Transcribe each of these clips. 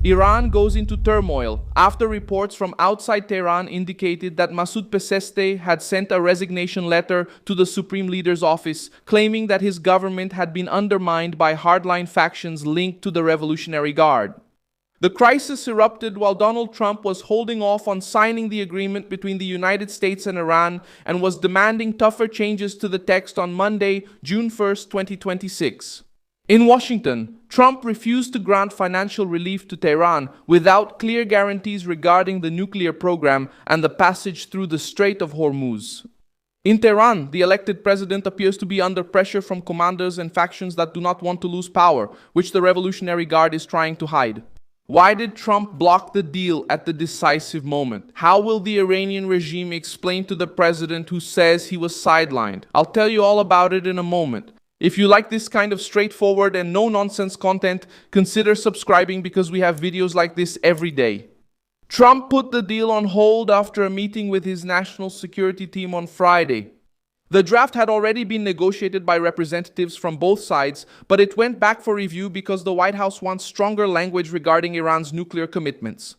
Iran goes into turmoil after reports from outside Tehran indicated that Massoud Pezeskin had sent a resignation letter to the Supreme Leader's office, claiming that his government had been undermined by hardline factions linked to the Revolutionary Guard. The crisis erupted while Donald Trump was holding off on signing the agreement between the United States and Iran and was demanding tougher changes to the text on Monday, June 1, 2026. In Washington, Trump refused to grant financial relief to Tehran without clear guarantees regarding the nuclear program and the passage through the Strait of Hormuz. In Tehran, the elected president appears to be under pressure from commanders and factions that do not want to lose power, which the Revolutionary Guard is trying to hide. Why did Trump block the deal at the decisive moment? How will the Iranian regime explain to the president who says he was sidelined? I'll tell you all about it in a moment. If you like this kind of straightforward and no-nonsense content, consider subscribing because we have videos like this every day. Trump put the deal on hold after a meeting with his national security team on Friday. The draft had already been negotiated by representatives from both sides, but it went back for review because the White House wants stronger language regarding Iran's nuclear commitments.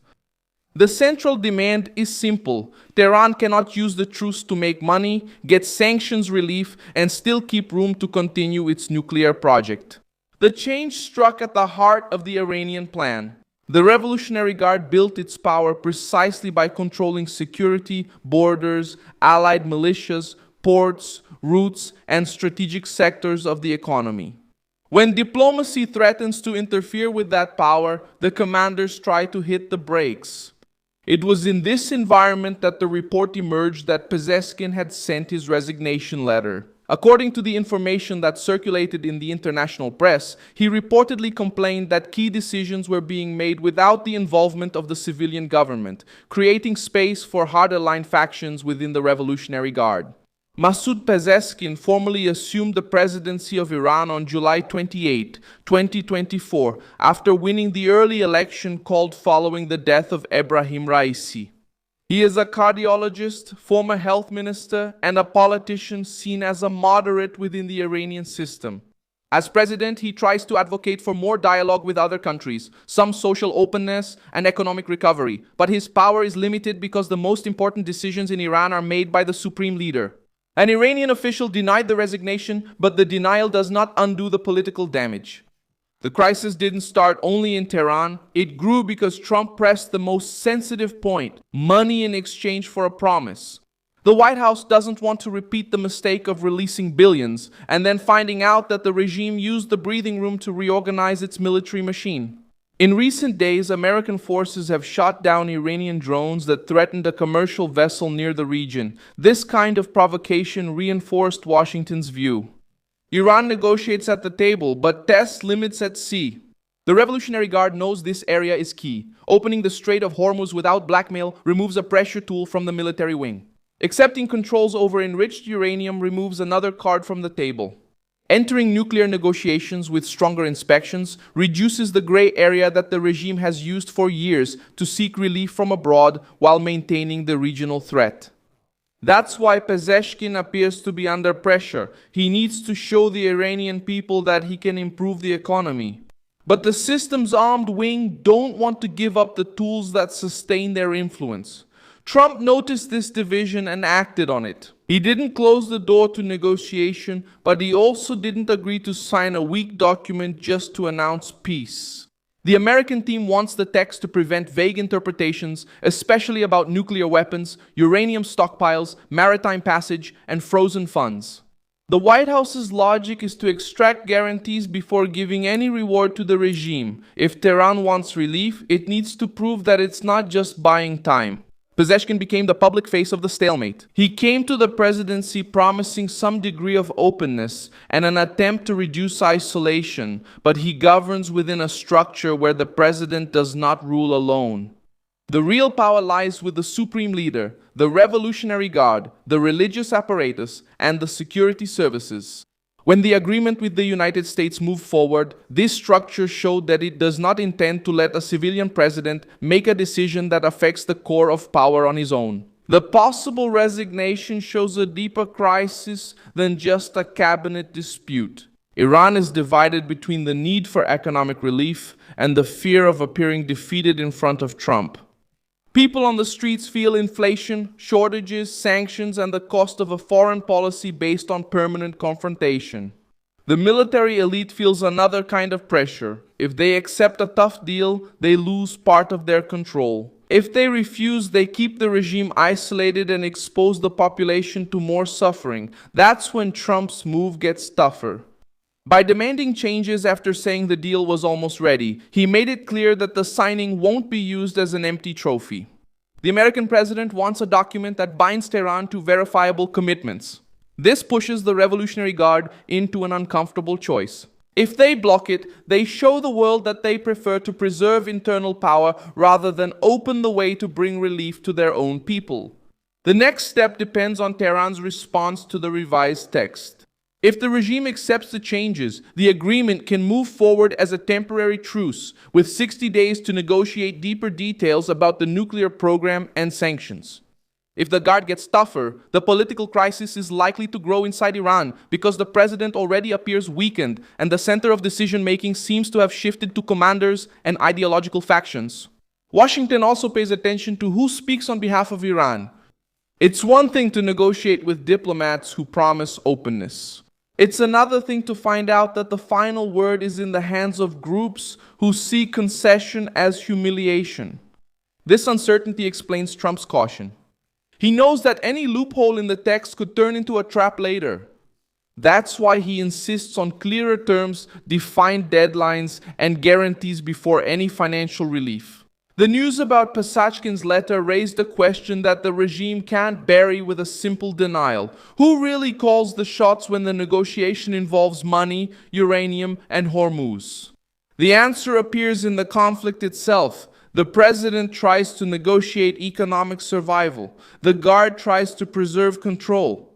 The central demand is simple. Tehran cannot use the truce to make money, get sanctions relief, and still keep room to continue its nuclear project. The change struck at the heart of the Iranian plan. The Revolutionary Guard built its power precisely by controlling security, borders, allied militias, ports, routes, and strategic sectors of the economy. When diplomacy threatens to interfere with that power, the commanders try to hit the brakes. It was in this environment that the report emerged that Pezeskin had sent his resignation letter. According to the information that circulated in the international press, he reportedly complained that key decisions were being made without the involvement of the civilian government, creating space for hard-aligned factions within the Revolutionary Guard. Massoud Pezeskin formally assumed the presidency of Iran on July 28, 2024, after winning the early election called following the death of Ebrahim Raisi. He is a cardiologist, former health minister, and a politician seen as a moderate within the Iranian system. As president, he tries to advocate for more dialogue with other countries, some social openness, and economic recovery, but his power is limited because the most important decisions in Iran are made by the supreme leader. An Iranian official denied the resignation, but the denial does not undo the political damage. The crisis didn't start only in Tehran. It grew because Trump pressed the most sensitive point: money in exchange for a promise. The White House doesn't want to repeat the mistake of releasing billions and then finding out that the regime used the breathing room to reorganize its military machine. In recent days, American forces have shot down Iranian drones that threatened a commercial vessel near the region. This kind of provocation reinforced Washington's view. Iran negotiates at the table, but tests limits at sea. The Revolutionary Guard knows this area is key. Opening the Strait of Hormuz without blackmail removes a pressure tool from the military wing. Accepting controls over enriched uranium removes another card from the table. Entering nuclear negotiations with stronger inspections reduces the gray area that the regime has used for years to seek relief from abroad while maintaining the regional threat. That's why Pezeskin appears to be under pressure. He needs to show the Iranian people that he can improve the economy. But the system's armed wing don't want to give up the tools that sustain their influence. Trump noticed this division and acted on it. He didn't close the door to negotiation, but he also didn't agree to sign a weak document just to announce peace. The American team wants the text to prevent vague interpretations, especially about nuclear weapons, uranium stockpiles, maritime passage, and frozen funds. The White House's logic is to extract guarantees before giving any reward to the regime. If Tehran wants relief, it needs to prove that it's not just buying time. Pezeskin became the public face of the stalemate. He came to the presidency promising some degree of openness and an attempt to reduce isolation, but he governs within a structure where the president does not rule alone. The real power lies with the supreme leader, the Revolutionary Guard, the religious apparatus, and the security services. When the agreement with the United States moved forward, this structure showed that it does not intend to let a civilian president make a decision that affects the core of power on his own. The possible resignation shows a deeper crisis than just a cabinet dispute. Iran is divided between the need for economic relief and the fear of appearing defeated in front of Trump. People on the streets feel inflation, shortages, sanctions, and the cost of a foreign policy based on permanent confrontation. The military elite feels another kind of pressure. If they accept a tough deal, they lose part of their control. If they refuse, they keep the regime isolated and expose the population to more suffering. That's when Trump's move gets tougher. By demanding changes after saying the deal was almost ready, he made it clear that the signing won't be used as an empty trophy. The American president wants a document that binds Tehran to verifiable commitments. This pushes the Revolutionary Guard into an uncomfortable choice. If they block it, they show the world that they prefer to preserve internal power rather than open the way to bring relief to their own people. The next step depends on Tehran's response to the revised text. If the regime accepts the changes, the agreement can move forward as a temporary truce, with 60 days to negotiate deeper details about the nuclear program and sanctions. If the Guard gets tougher, the political crisis is likely to grow inside Iran because the president already appears weakened and the center of decision-making seems to have shifted to commanders and ideological factions. Washington also pays attention to who speaks on behalf of Iran. It's one thing to negotiate with diplomats who promise openness. It's another thing to find out that the final word is in the hands of groups who see concession as humiliation. This uncertainty explains Trump's caution. He knows that any loophole in the text could turn into a trap later. That's why he insists on clearer terms, defined deadlines, and guarantees before any financial relief. The news about Pezeskin's letter raised a question that the regime can't bury with a simple denial. Who really calls the shots when the negotiation involves money, uranium, and Hormuz? The answer appears in the conflict itself. The president tries to negotiate economic survival. The Guard tries to preserve control.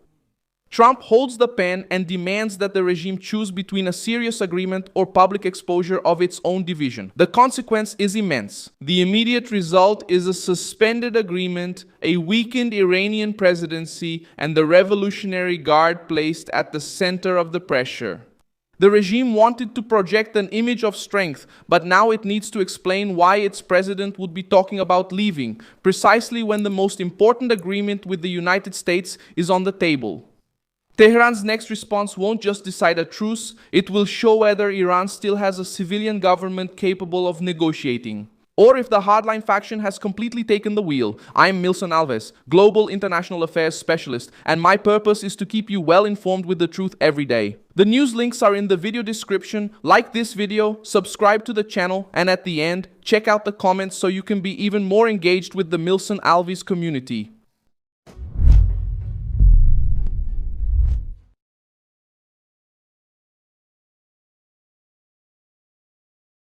Trump holds the pen and demands that the regime choose between a serious agreement or public exposure of its own division. The consequence is immense. The immediate result is a suspended agreement, a weakened Iranian presidency, and the Revolutionary Guard placed at the center of the pressure. The regime wanted to project an image of strength, but now it needs to explain why its president would be talking about leaving, precisely when the most important agreement with the United States is on the table. Tehran's next response won't just decide a truce, it will show whether Iran still has a civilian government capable of negotiating, or if the hardline faction has completely taken the wheel. I'm Milson Alves, Global International Affairs Specialist, and my purpose is to keep you well informed with the truth every day. The news links are in the video description. Like this video, subscribe to the channel, and at the end, check out the comments so you can be even more engaged with the Milson Alves community.